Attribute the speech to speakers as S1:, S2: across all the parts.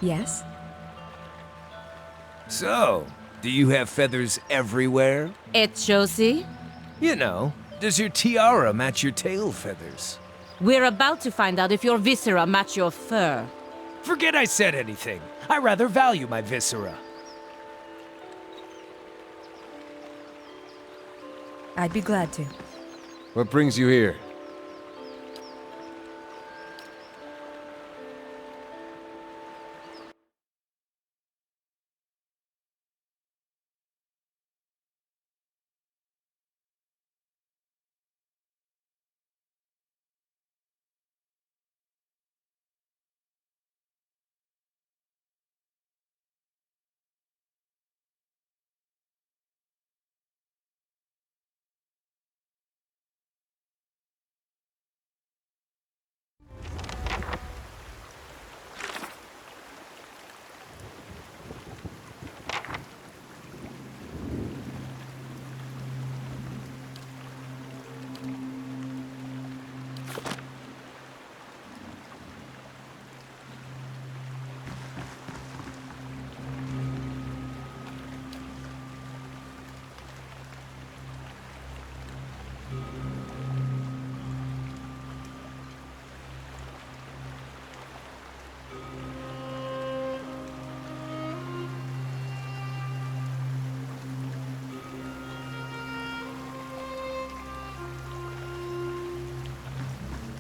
S1: Yes?
S2: So, do you have feathers everywhere?
S3: It's Josie.
S2: You know, does your tiara match your tail feathers?
S3: We're about to find out if your viscera match your fur.
S2: Forget I said anything. I rather value my viscera.
S1: I'd be glad to.
S4: What brings you here?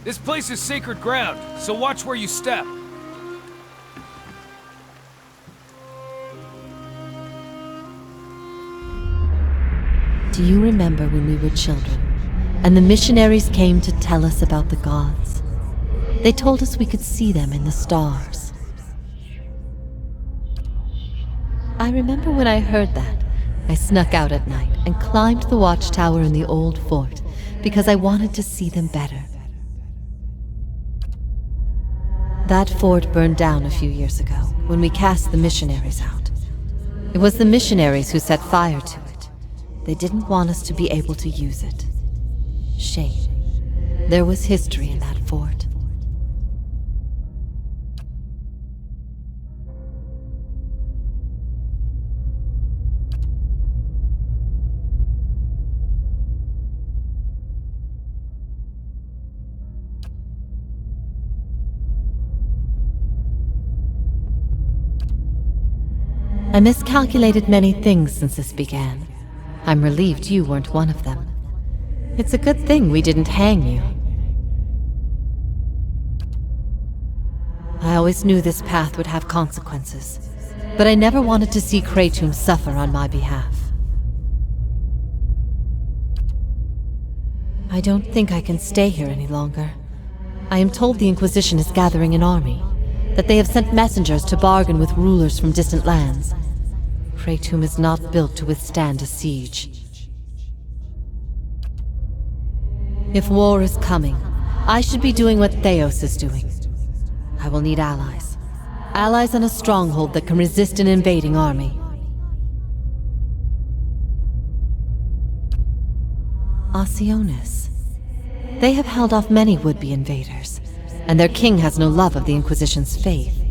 S2: This place is sacred ground, so watch where you step.
S5: Do you remember when we were children, and the missionaries came to tell us about the gods? They told us we could see them in the stars. I remember when I heard that, I snuck out at night and climbed the watchtower in the old fort because I wanted to see them better. That fort burned down a few years ago when we cast the missionaries out. It was the missionaries who set fire to it. They didn't want us to be able to use it. Shame. There was history in that fort. I miscalculated many things since this began. I'm relieved you weren't one of them. It's a good thing we didn't hang you. I always knew this path would have consequences, but I never wanted to see Kratom suffer on my behalf. I don't think I can stay here any longer. I am told the Inquisition is gathering an army, that they have sent messengers to bargain with rulers from distant lands. Kratom is not built to withstand a siege. If war is coming, I should be doing what Theos is doing. I will need allies. Allies in a stronghold that can resist an invading army. Osionis. They have held off many would-be invaders, and their king has no love of the Inquisition's faith.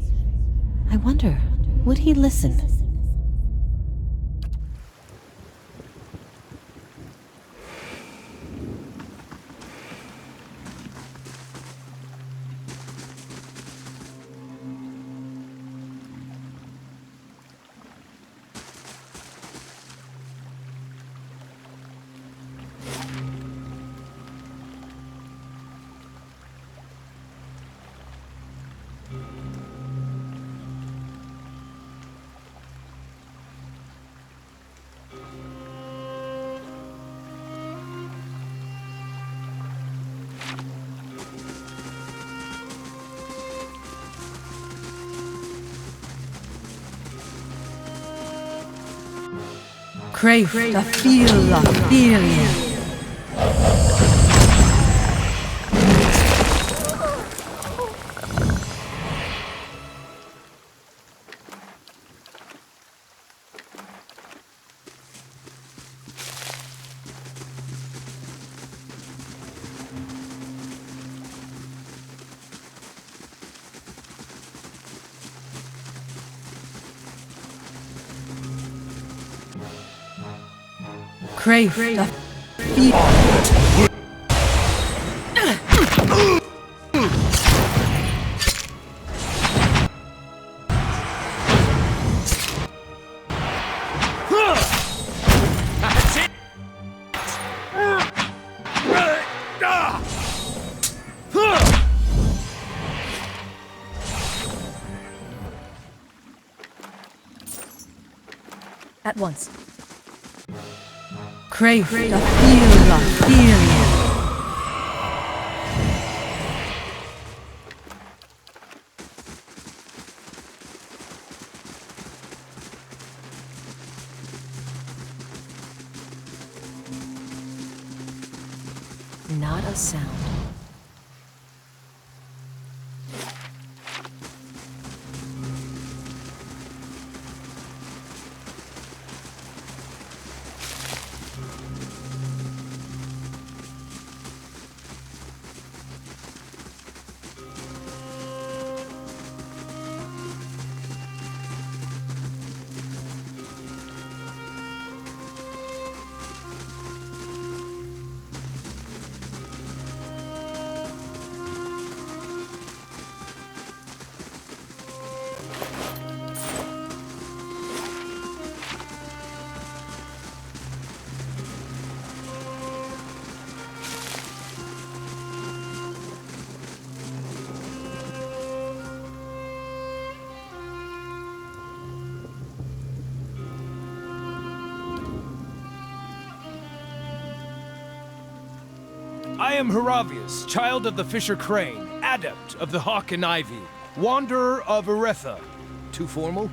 S5: I wonder, would he listen?
S1: Crave the feel of feeling. Crave the feel. At once. Crave the feel of feeling. Not a sound.
S2: I am Haravius, child of the Fisher Crane, adept of the Hawk and Ivy, wanderer of Eretha. Too formal?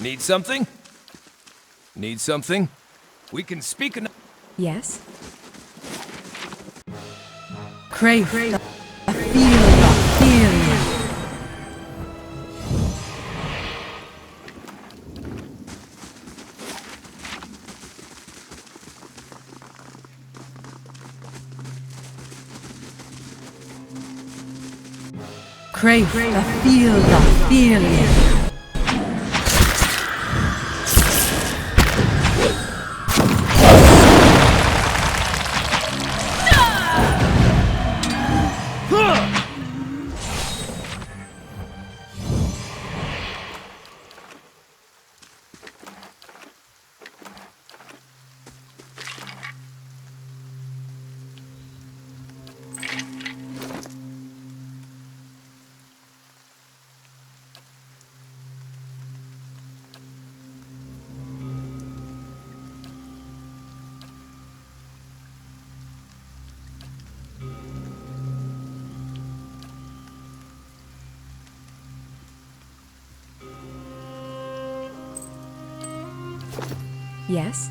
S2: Need something? Need something? We can speak an—
S1: Yes? Crave the feel of feeling. Crave the feel of feeling. Yes?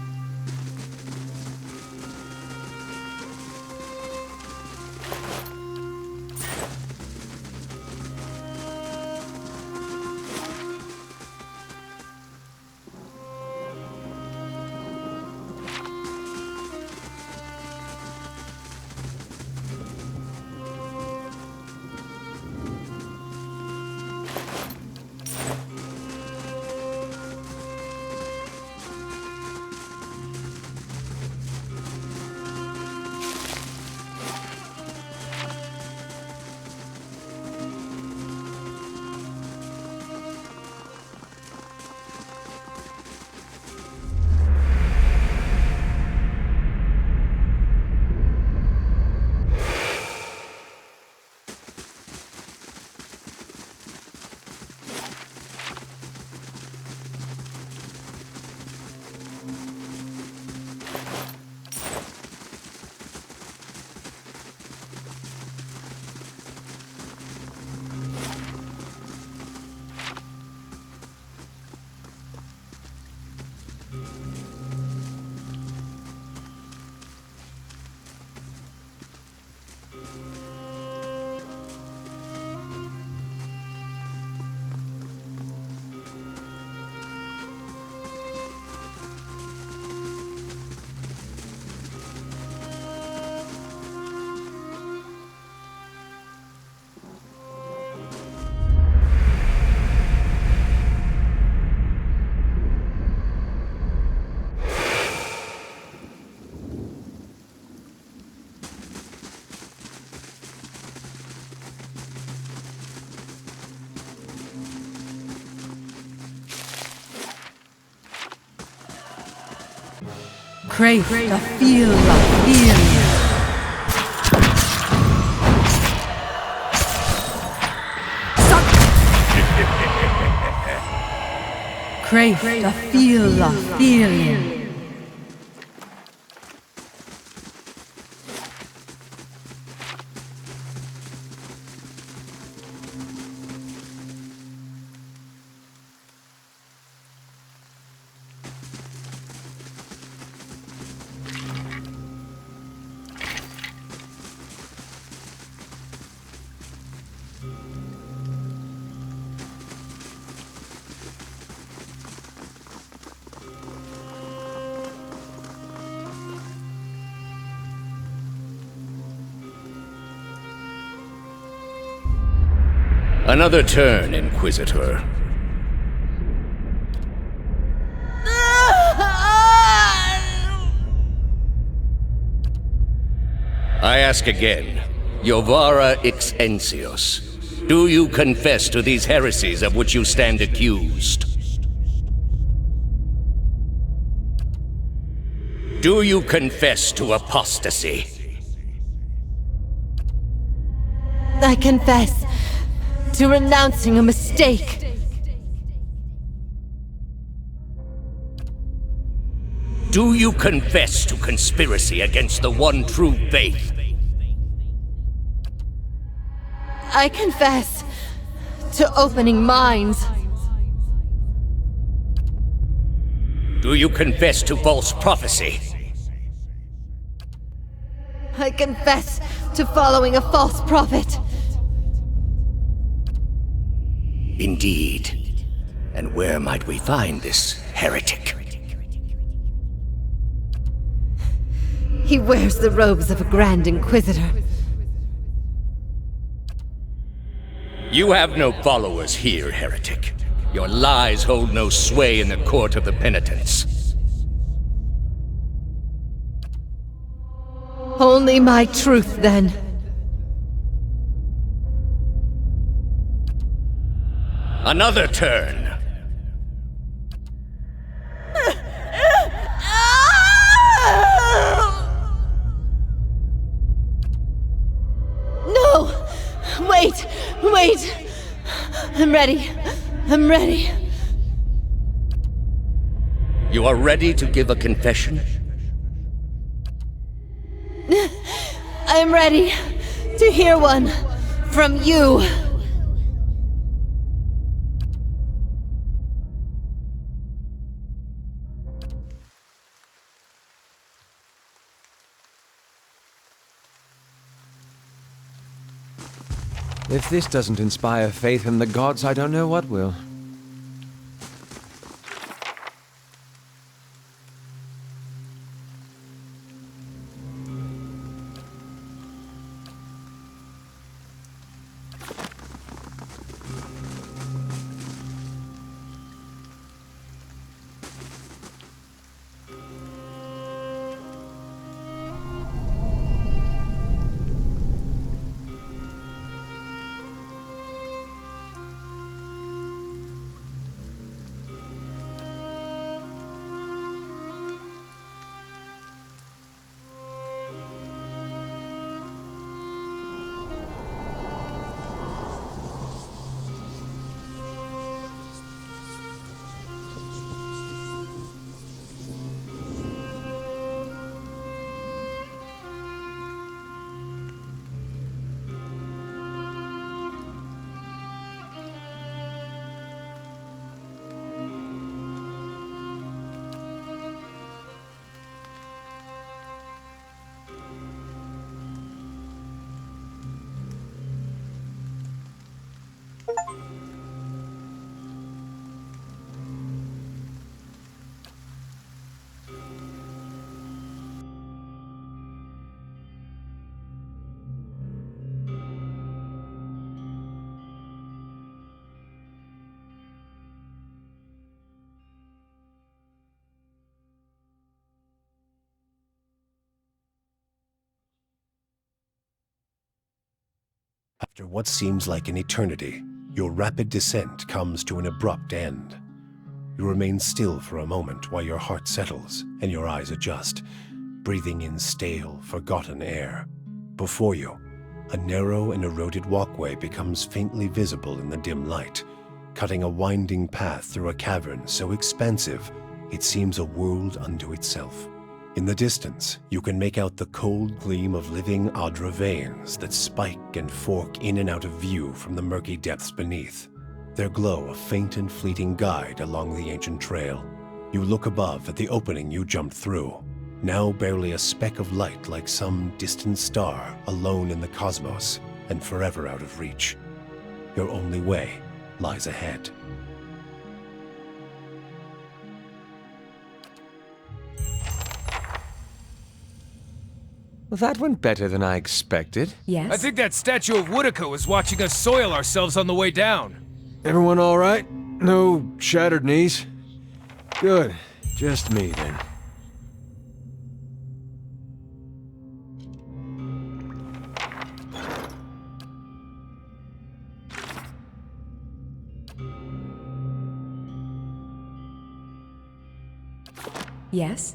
S1: Crave the feel of feeling. Crave the feel of feeling.
S6: Another turn, Inquisitor. I ask again, Iovara Exensios, do you confess to these heresies of which you stand accused? Do you confess to apostasy?
S5: I confess to renouncing a mistake.
S6: Do you confess to conspiracy against the one true faith?
S5: I confess to opening minds.
S6: Do you confess to false prophecy?
S5: I confess to following a false prophet.
S6: Indeed. And where might we find this heretic?
S5: He wears the robes of a Grand Inquisitor.
S6: You have no followers here, heretic. Your lies hold no sway in the court of the penitents.
S5: Only my truth, then.
S6: Another turn.
S5: No! Wait! Wait! I'm ready. I'm ready.
S6: You are ready to give a confession?
S5: I'm ready to hear one from you.
S4: If this doesn't inspire faith in the gods, I don't know what will.
S7: After what seems like an eternity, your rapid descent comes to an abrupt end. You remain still for a moment while your heart settles and your eyes adjust, breathing in stale, forgotten air. Before you, a narrow and eroded walkway becomes faintly visible in the dim light, cutting a winding path through a cavern so expansive it seems a world unto itself. In the distance, you can make out the cold gleam of living Adra veins that spike and fork in and out of view from the murky depths beneath. Their glow a faint and fleeting guide along the ancient trail. You look above at the opening you jumped through, now barely a speck of light like some distant star alone in the cosmos and forever out of reach. Your only way lies ahead.
S4: Well, that went better than I expected.
S1: Yes?
S2: I think that statue of Woodica was watching us soil ourselves on the way down.
S4: Everyone all right? No shattered knees? Good. Just me, then.
S1: Yes?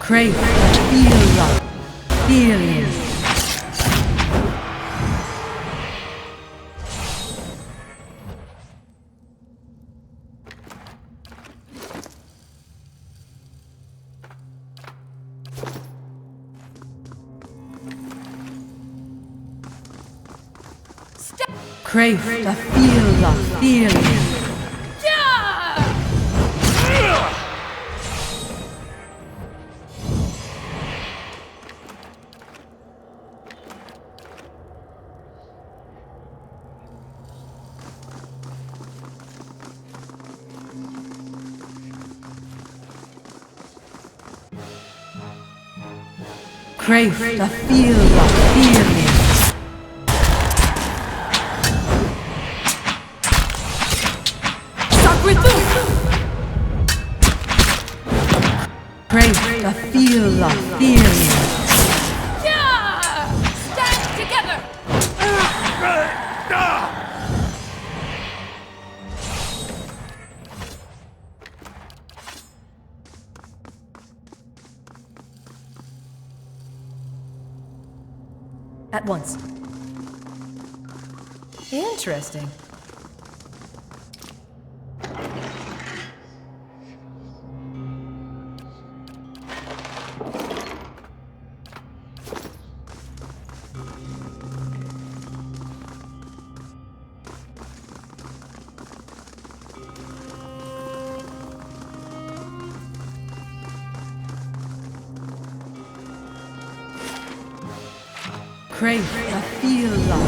S1: Crave feel love. Feeling. Crave the feel of feeling. Crave the feel of feeling. Crave the feel of feeling.
S3: Stand together!
S8: At once. Interesting.
S1: Crave the feel of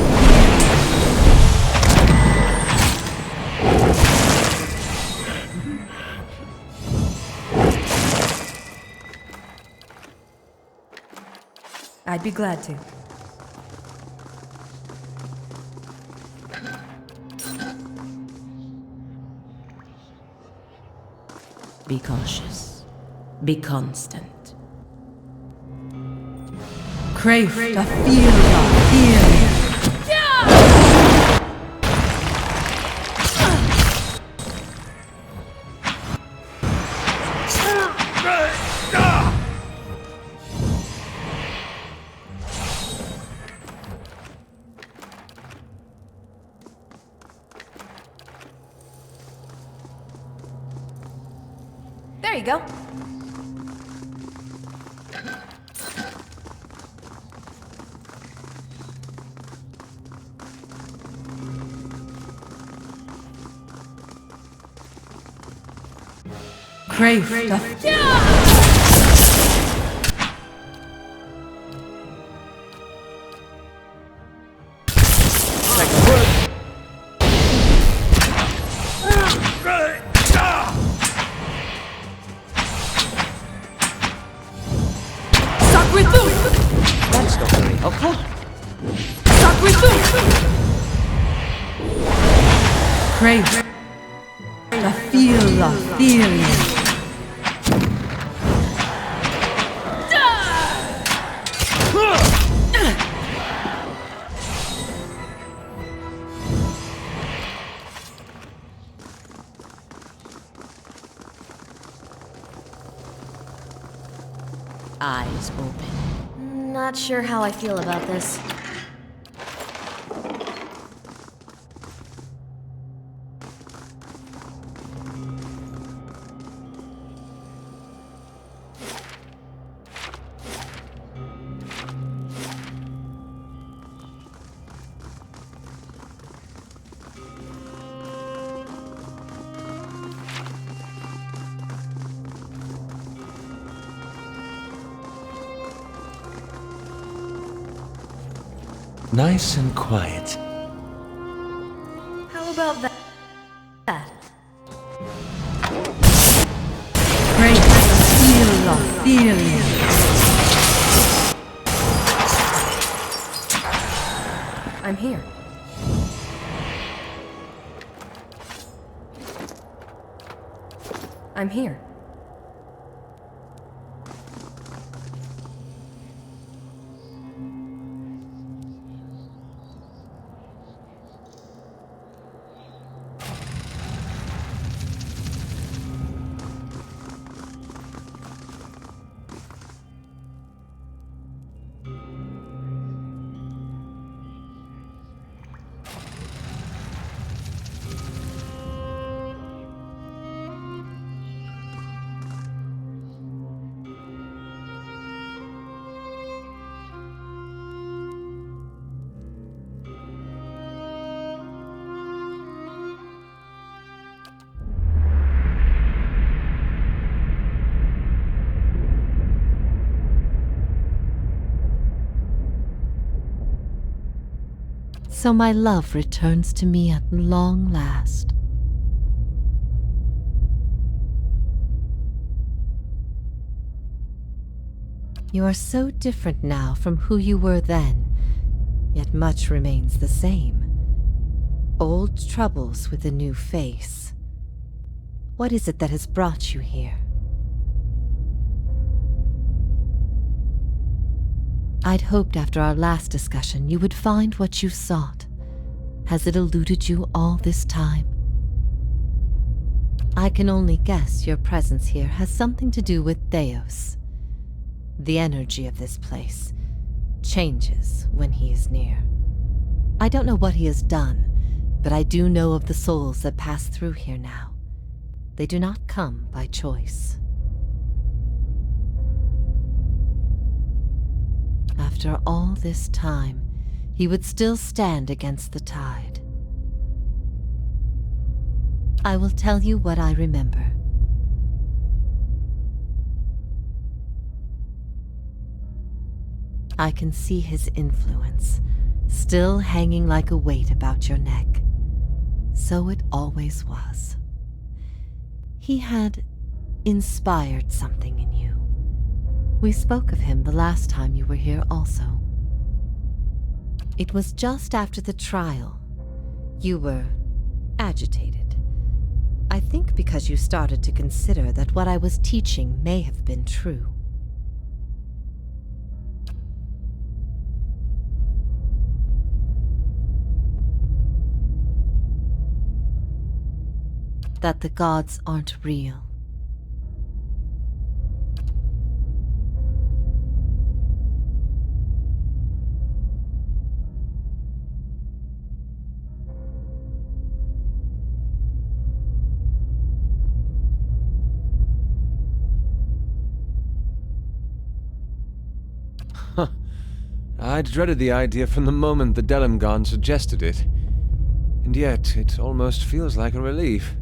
S8: I'd be glad to.
S3: Be cautious. Be constant.
S1: crave the feel of fear.
S8: There you go.
S1: Crave the
S3: That's not very helpful.
S1: crave the feel of fear.
S3: Eyes open.
S9: Not sure how I feel about this.
S10: Nice and quiet.
S8: How about that?
S1: Crave the feel of fear.
S8: I'm here. I'm here.
S5: So my love returns to me at long last. You are so different now from who you were then, yet much remains the same. Old troubles with a new face. What is it that has brought you here? I'd hoped after our last discussion you would find what you sought. Has it eluded you all this time? I can only guess your presence here has something to do with Theos. The energy of this place. changes when he is near. I don't know what he has done, but I do know of the souls that pass through here now. They do not come by choice. After all this time, he would still stand against the tide. I will tell you what I remember. I can see his influence, still hanging like a weight about your neck. So it always was. He had inspired something in you. We spoke of him the last time you were here also. It was just after the trial. You were agitated. I think because you started to consider that what I was teaching may have been true. That the gods aren't real.
S4: I'd dreaded the idea from the moment the Delimgon suggested it. And yet, it almost feels like a relief.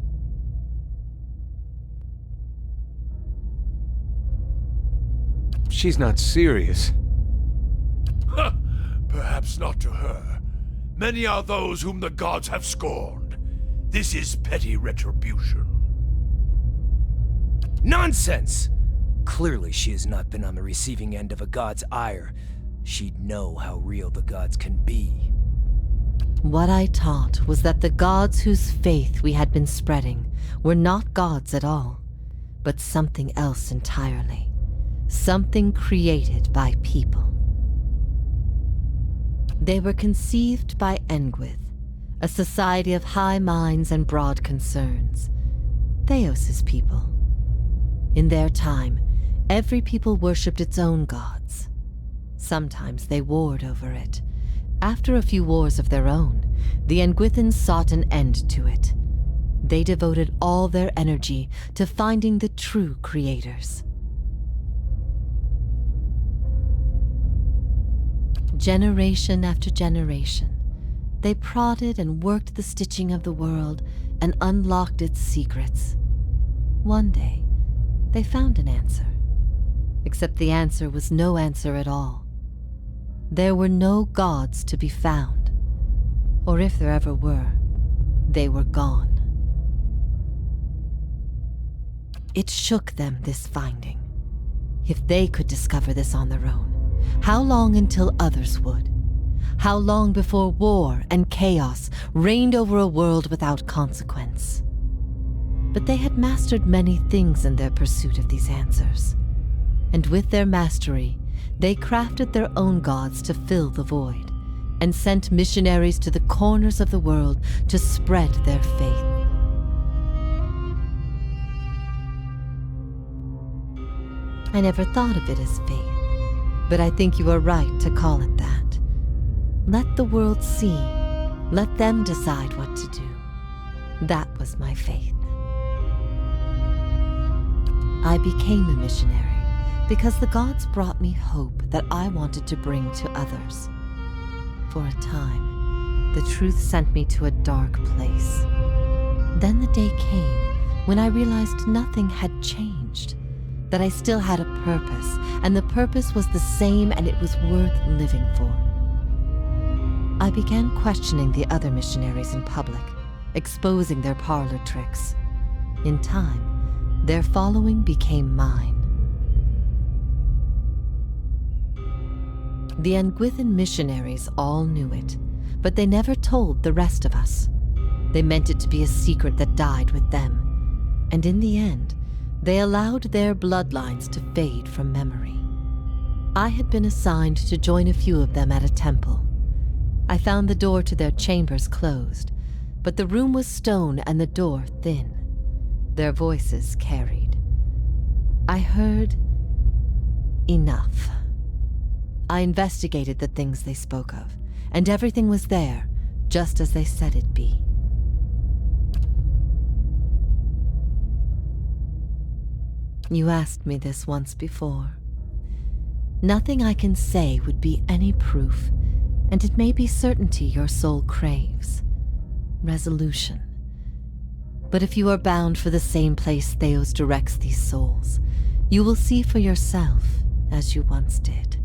S4: She's not serious.
S11: Perhaps not to her. Many are those whom the gods have scorned. This is petty retribution.
S2: Nonsense! Clearly she has not been on the receiving end of a god's ire. She'd know how real the gods can be.
S5: What I taught was that the gods whose faith we had been spreading were not gods at all, but something else entirely. Something created by people. They were conceived by Engwith, a society of high minds and broad concerns. Theos's people. In their time, every people worshipped its own gods. Sometimes they warred over it. After a few wars of their own, the Engwithans sought an end to it. They devoted all their energy to finding the true creators. Generation after generation, they prodded and worked the stitching of the world and unlocked its secrets. One day, they found an answer. Except the answer was no answer at all. There were no gods to be found. Or if there ever were, they were gone. It shook them, this finding. If they could discover this on their own, how long until others would? How long before war and chaos reigned over a world without consequence? But they had mastered many things in their pursuit of these answers. And with their mastery, they crafted their own gods to fill the void, and sent missionaries to the corners of the world to spread their faith. I never thought of it as faith, but I think you are right to call it that. Let the world see. Let them decide what to do. That was my faith. I became a missionary because the gods brought me hope that I wanted to bring to others. For a time, the truth sent me to a dark place. Then the day came when I realized nothing had changed, that I still had a purpose, and the purpose was the same and it was worth living for. I began questioning the other missionaries in public, exposing their parlor tricks. In time, their following became mine. The Engwithan missionaries all knew it, but they never told the rest of us. They meant it to be a secret that died with them, and in the end, they allowed their bloodlines to fade from memory. I had been assigned to join a few of them at a temple. I found the door to their chambers closed, but the room was stone and the door thin. Their voices carried. I heard enough. I investigated the things they spoke of, and everything was there, just as they said it'd be. You asked me this once before. Nothing I can say would be any proof, and it may be certainty your soul craves. Resolution. But if you are bound for the same place Theos directs these souls, you will see for yourself as you once did.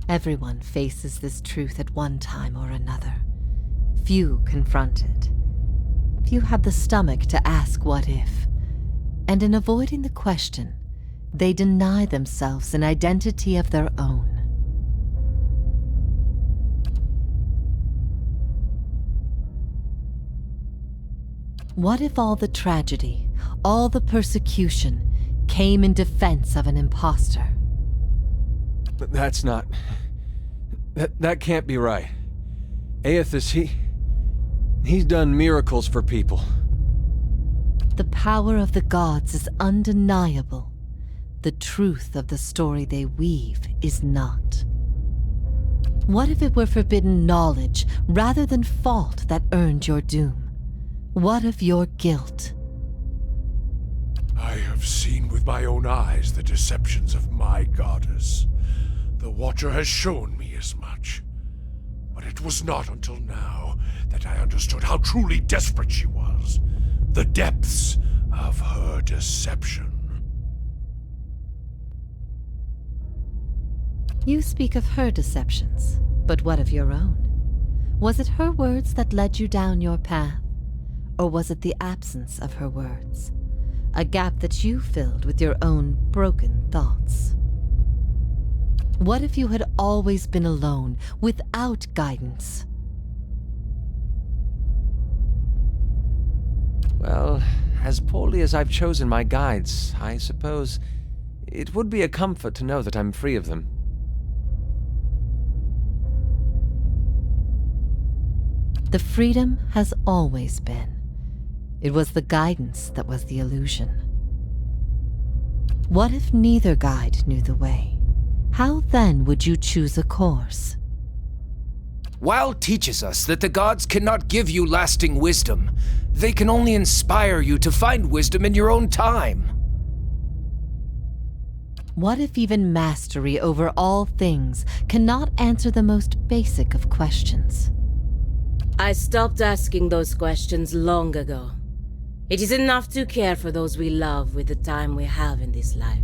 S5: Everyone faces this truth at one time or another. Few confront it. Few have the stomach to ask what if. And in avoiding the question, they deny themselves an identity of their own. What if all the tragedy, all the persecution, came in defense of an imposter?
S4: But that's not... That can't be right. Aethys, he's done miracles for people.
S5: The power of the gods is undeniable. The truth of the story they weave is not. What if it were forbidden knowledge rather than fault that earned your doom? What of your guilt?
S11: I have seen with my own eyes the deceptions of my goddess. The Watcher has shown me as much. But it was not until now that I understood how truly desperate she was. The depths of her deception.
S5: You speak of her deceptions, but what of your own? Was it her words that led you down your path? Or was it the absence of her words? A gap that you filled with your own broken thoughts? What if you had always been alone, without guidance?
S4: Well, as poorly as I've chosen my guides, I suppose it would be a comfort to know that I'm free of them.
S5: The freedom has always been. It was the guidance that was the illusion. What if neither guide knew the way? How then would you choose a course?
S2: Weil teaches us that the gods cannot give you lasting wisdom. They can only inspire you to find wisdom in your own time.
S5: What if even mastery over all things cannot answer the most basic of questions?
S3: I stopped asking those questions long ago. It is enough to care for those we love with the time we have in this life.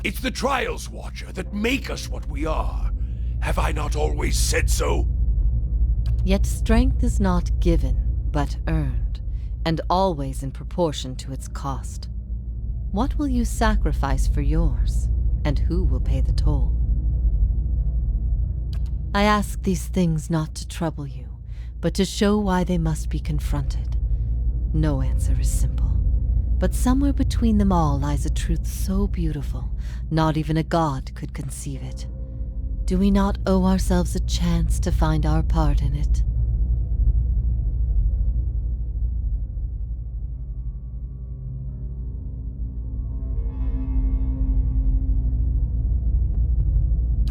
S11: It's the trials, Watcher, that make us what we are. Have I not always said so?
S5: Yet strength is not given, but earned, and always in proportion to its cost. What will you sacrifice for yours, and who will pay the toll? I ask these things not to trouble you, but to show why they must be confronted. No answer is simple. But somewhere between them all lies a truth so beautiful, not even a god could conceive it. Do we not owe ourselves a chance to find our part in it?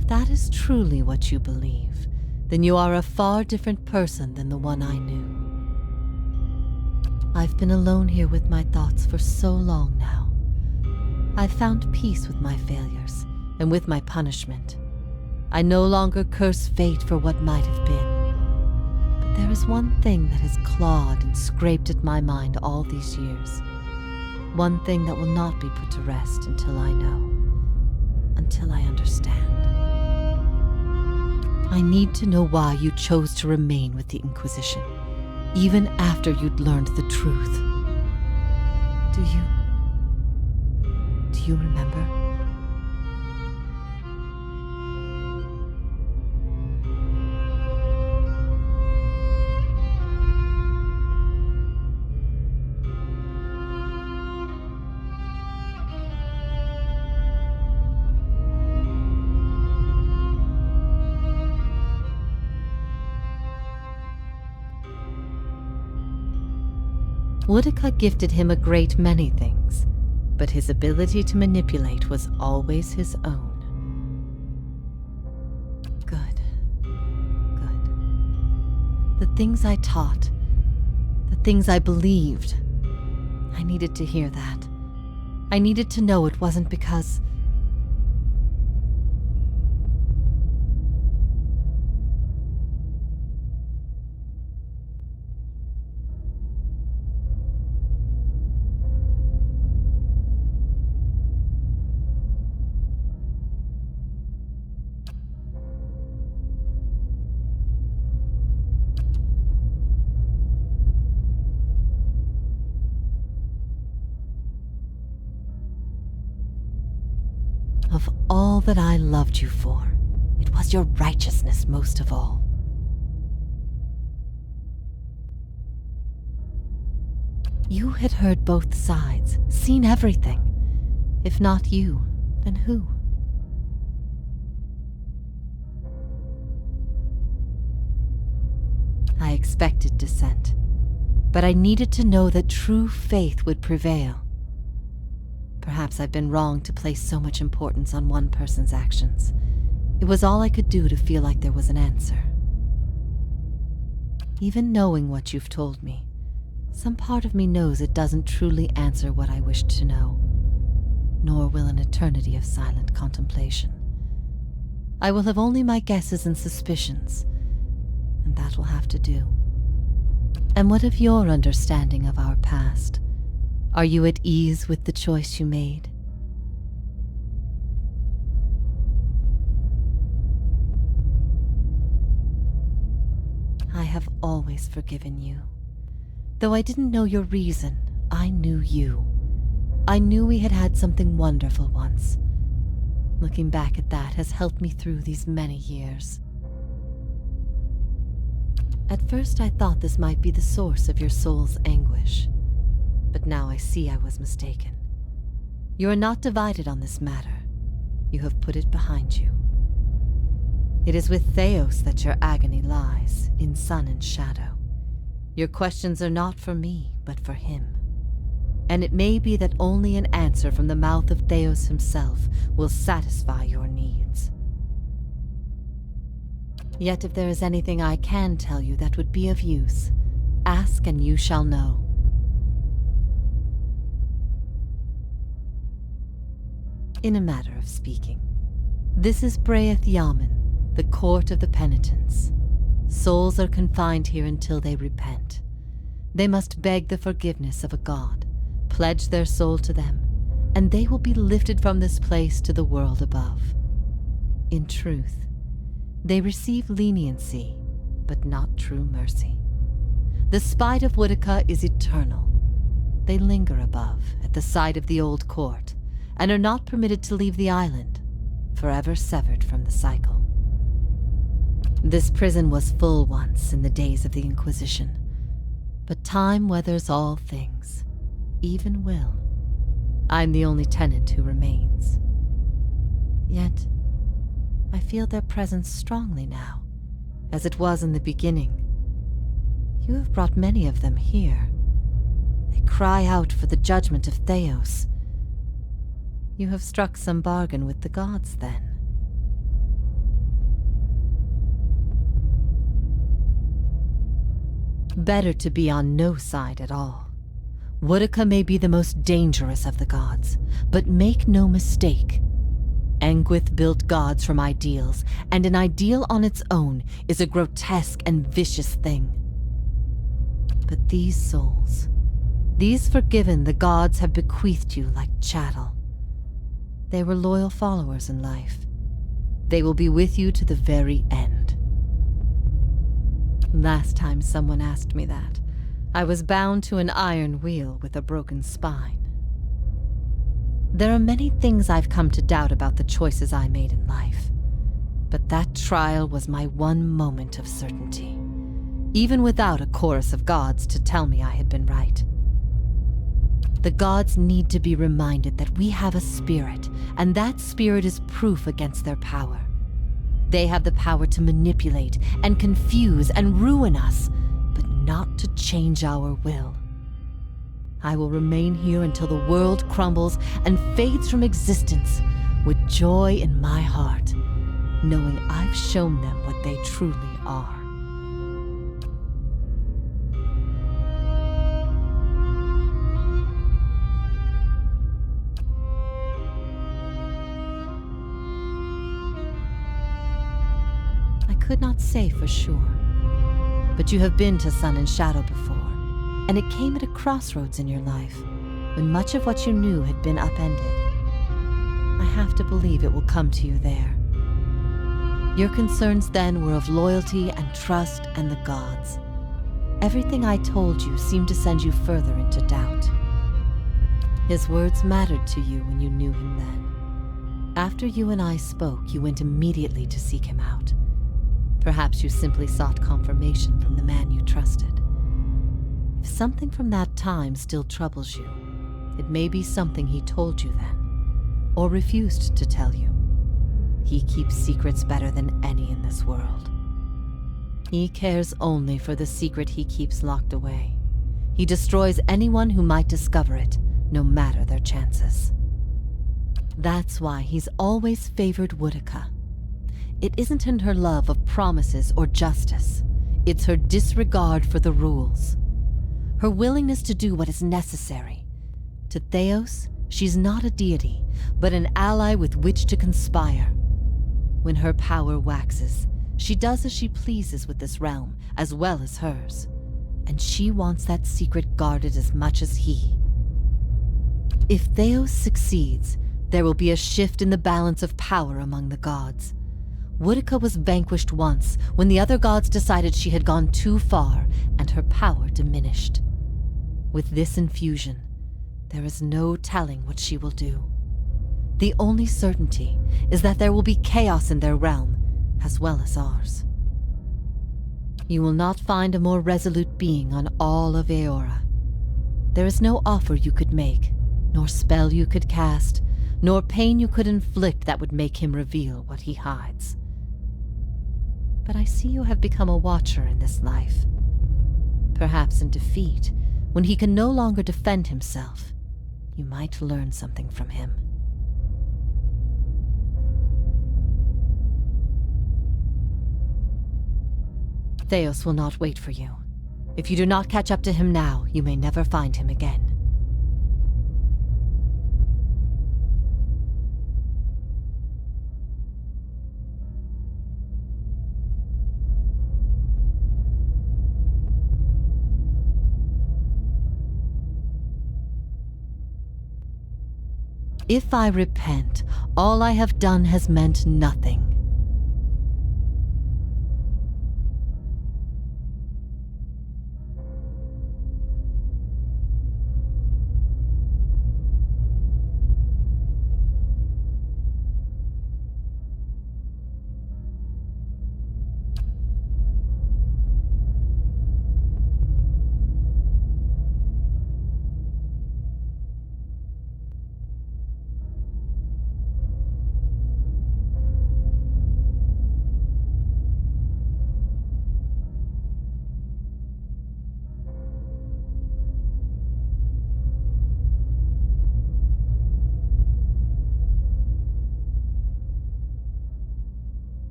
S5: If that is truly what you believe, then you are a far different person than the one I knew. I've been alone here with my thoughts for so long now. I've found peace with my failures and with my punishment. I no longer curse fate for what might have been. But there is one thing that has clawed and scraped at my mind all these years. One thing that will not be put to rest until I know. Until I understand. I need to know why you chose to remain with the Inquisition. Even after you'd learned the truth. Do you remember? Woodica gifted him a great many things, but his ability to manipulate was always his own. Good. The things I taught, the things I believed, I needed to hear that. I needed to know it wasn't because... Of all that I loved you for, it was your righteousness most of all. You had heard both sides, seen everything. If not you, then who? I expected dissent, but I needed to know that true faith would prevail. Perhaps I've been wrong to place so much importance on one person's actions. It was all I could do to feel like there was an answer. Even knowing what you've told me, some part of me knows it doesn't truly answer what I wished to know, nor will an eternity of silent contemplation. I will have only my guesses and suspicions, and that will have to do. And what of your understanding of our past? Are you at ease with the choice you made? I have always forgiven you. Though I didn't know your reason, I knew you. I knew we had had something wonderful once. Looking back at that has helped me through these many years. At first I thought this might be the source of your soul's anguish. But now I see I was mistaken. You are not divided on this matter. You have put it behind you. It is with Theos that your agony lies, in sun and shadow. Your questions are not for me, but for him. And it may be that only an answer from the mouth of Theos himself will satisfy your needs. Yet if there is anything I can tell you that would be of use, ask and you shall know. In a matter of speaking, this is Braeth Yamen, the court of the penitents. Souls are confined here until they repent. They must beg the forgiveness of a god, pledge their soul to them, and they will be lifted from this place to the world above. In truth, they receive leniency, but not true mercy. The spite of Woodica is eternal. They linger above, at the side of the old court, and are not permitted to leave the island, forever severed from the cycle. This prison was full once in the days of the Inquisition, but time weathers all things, even will. I'm the only tenant who remains. Yet, I feel their presence strongly now, as it was in the beginning. You have brought many of them here. They cry out for the judgment of Theos. You have struck some bargain with the gods, then. Better to be on no side at all. Woodica may be the most dangerous of the gods, but make no mistake. Engwith built gods from ideals, and an ideal on its own is a grotesque and vicious thing. But these souls, these forgiven the gods have bequeathed you like chattel. They were loyal followers in life. They will be with you to the very end. Last time someone asked me that, I was bound to an iron wheel with a broken spine. There are many things I've come to doubt about the choices I made in life, but that trial was my one moment of certainty, even without a chorus of gods to tell me I had been right. The gods need to be reminded that we have a spirit, and that spirit is proof against their power. They have the power to manipulate and confuse and ruin us, but not to change our will. I will remain here until the world crumbles and fades from existence with joy in my heart, knowing I've shown them what they truly are. I could not say for sure, but you have been to Sun and Shadow before, and it came at a crossroads in your life, when much of what you knew had been upended. I have to believe it will come to you there. Your concerns then were of loyalty and trust and the gods. Everything I told you seemed to send you further into doubt. His words mattered to you when you knew him then. After you and I spoke, you went immediately to seek him out. Perhaps you simply sought confirmation from the man you trusted. If something from that time still troubles you, it may be something he told you then, or refused to tell you. He keeps secrets better than any in this world. He cares only for the secret he keeps locked away. He destroys anyone who might discover it, no matter their chances. That's why he's always favored Woodica. It isn't in her love of promises or justice. It's her disregard for the rules. Her willingness to do what is necessary. To Theos, she's not a deity, but an ally with which to conspire. When her power waxes, she does as she pleases with this realm, as well as hers. And she wants that secret guarded as much as he. If Theos succeeds, there will be a shift in the balance of power among the gods. Woodica was vanquished once, when the other gods decided she had gone too far, and her power diminished. With this infusion, there is no telling what she will do. The only certainty is that there will be chaos in their realm, as well as ours. You will not find a more resolute being on all of Eora. There is no offer you could make, nor spell you could cast, nor pain you could inflict that would make him reveal what he hides. But I see you have become a watcher in this life. Perhaps in defeat, when he can no longer defend himself, you might learn something from him. Theos will not wait for you. If you do not catch up to him now, you may never find him again. If I repent, all I have done has meant nothing.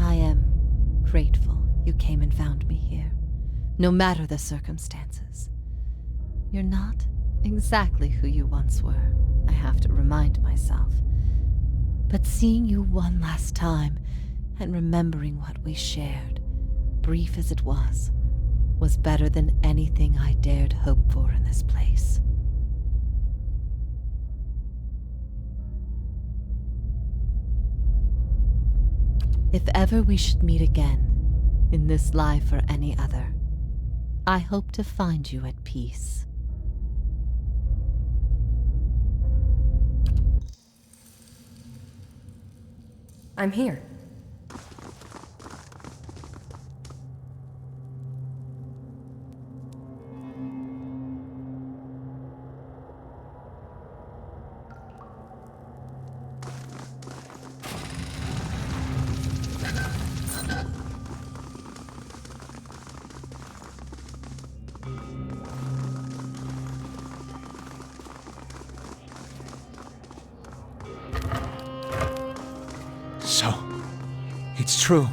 S5: I am grateful you came and found me here, no matter the circumstances. You're not exactly who you once were, I have to remind myself. But seeing you one last time, and remembering what we shared, brief as it was better than anything I dared hope for in this place. If ever we should meet again, in this life or any other, I hope to find you at peace.
S8: I'm here.
S4: It's true.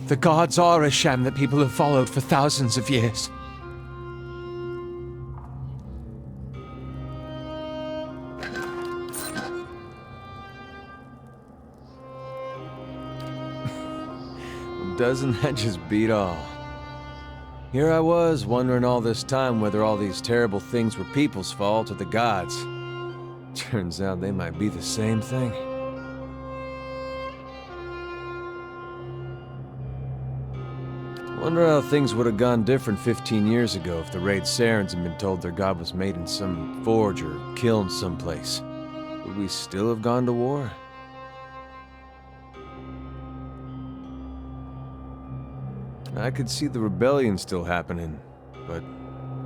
S4: The gods are a sham that people have followed for thousands of years. Doesn't that just beat all? Here I was, wondering all this time whether all these terrible things were people's fault or the gods. Turns out they might be the same thing. Wonder how things would have gone different 15 years ago if the Raid Sarens had been told their god was made in some forge or kiln someplace. Would we still have gone to war? I could see the rebellion still happening, but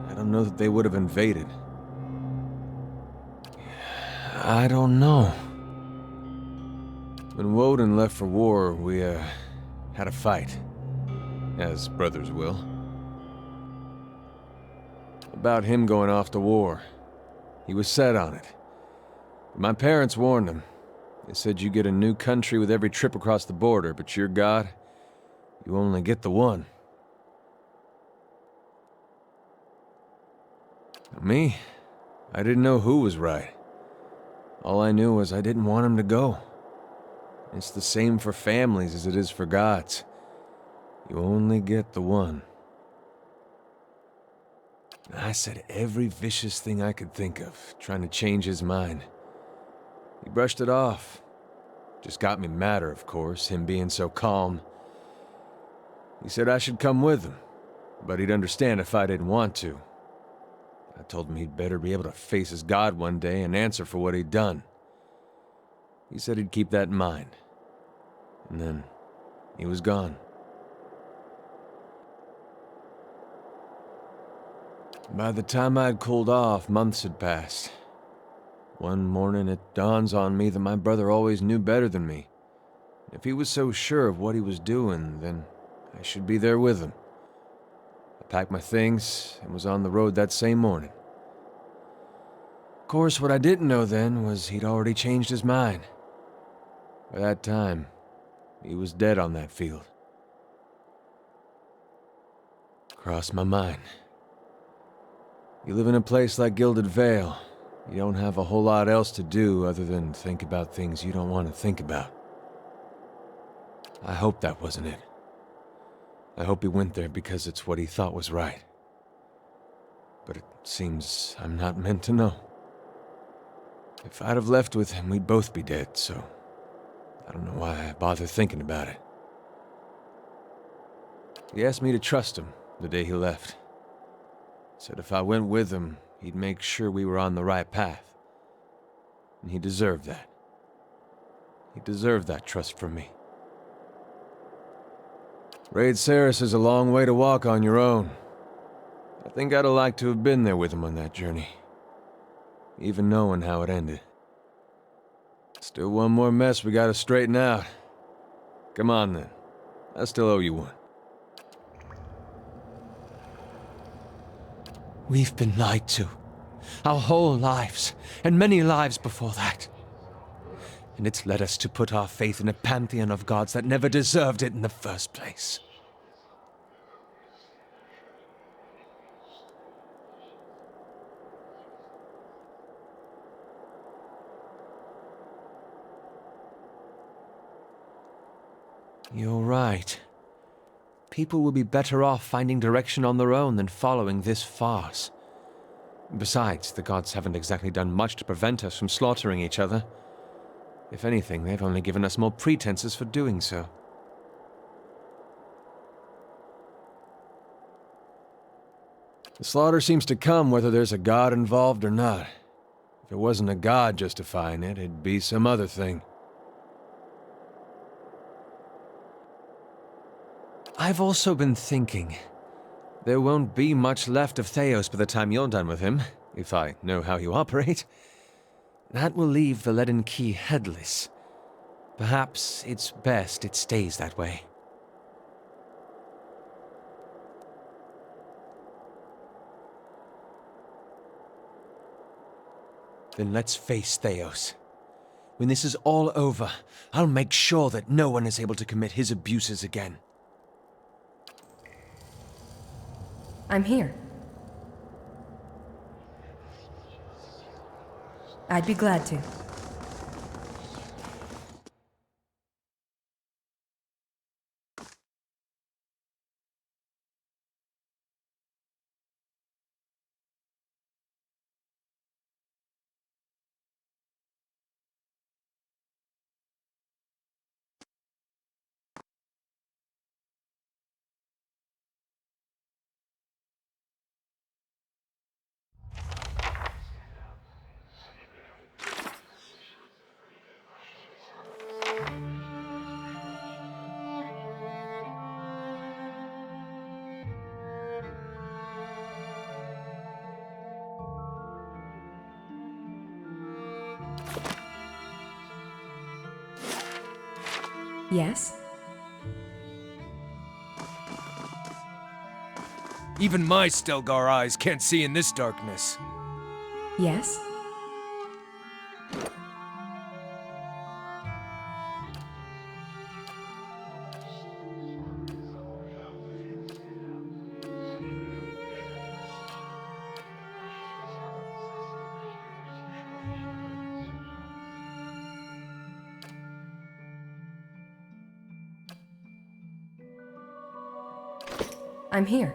S4: I don't know that they would have invaded. I don't know. When Woden left for war, we, had a fight. As brothers will. About him going off to war. He was set on it. But my parents warned him. They said you get a new country with every trip across the border, but your god, you only get the one. Me? I didn't know who was right. All I knew was I didn't want him to go. It's the same for families as it is for gods. You only get the one. I said every vicious thing I could think of, trying to change his mind. He brushed it off. Just got me madder, of course, him being so calm. He said I should come with him, but he'd understand if I didn't want to. I told him he'd better be able to face his god one day and answer for what he'd done. He said he'd keep that in mind. And then, he was gone. By the time I'd cooled off, months had passed. One morning it dawns on me that my brother always knew better than me. If he was so sure of what he was doing, then I should be there with him. I packed my things and was on the road that same morning. Of course, what I didn't know then was he'd already changed his mind. By that time, he was dead on that field. Crossed my mind. You live in a place like Gilded Vale, you don't have a whole lot else to do other than think about things you don't want to think about. I hope that wasn't it. I hope he went there because it's what he thought was right. But it seems I'm not meant to know. If I'd have left with him, we'd both be dead, so I don't know why I bother thinking about it. He asked me to trust him the day he left. Said if I went with him, he'd make sure we were on the right path. And he deserved that. He deserved that trust from me. Raid Saris is a long way to walk on your own. I think I'd have liked to have been there with him on that journey. Even knowing how it ended. Still one more mess we gotta straighten out. Come on then. I still owe you one. We've been lied to. Our whole lives, and many lives before that. And it's led us to put our faith in a pantheon of gods that never deserved it in the first place. You're right. People will be better off finding direction on their own than following this farce. Besides, the gods haven't exactly done much to prevent us from slaughtering each other. If anything, they've only given us more pretenses for doing so. The slaughter seems to come whether there's a god involved or not. If it wasn't a god justifying it, it'd be some other thing. I've also been thinking. There won't be much left of Theos by the time you're done with him, if I know how you operate. That will leave the leaden key headless. Perhaps it's best it stays that way. Then let's face Theos. When this is all over, I'll make sure that no one is able to commit his abuses again.
S8: I'm here. I'd be glad to. Yes?
S2: Even my Stelgar eyes can't see in this darkness.
S8: Yes? I'm here.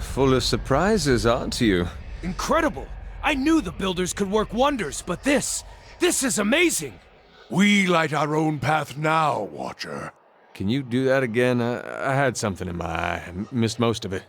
S4: Full of surprises, aren't you?
S2: Incredible! I knew the builders could work wonders, but this is amazing!
S11: We light our own path now, Watcher.
S4: Can you do that again? I had something in my eye. I missed most of it.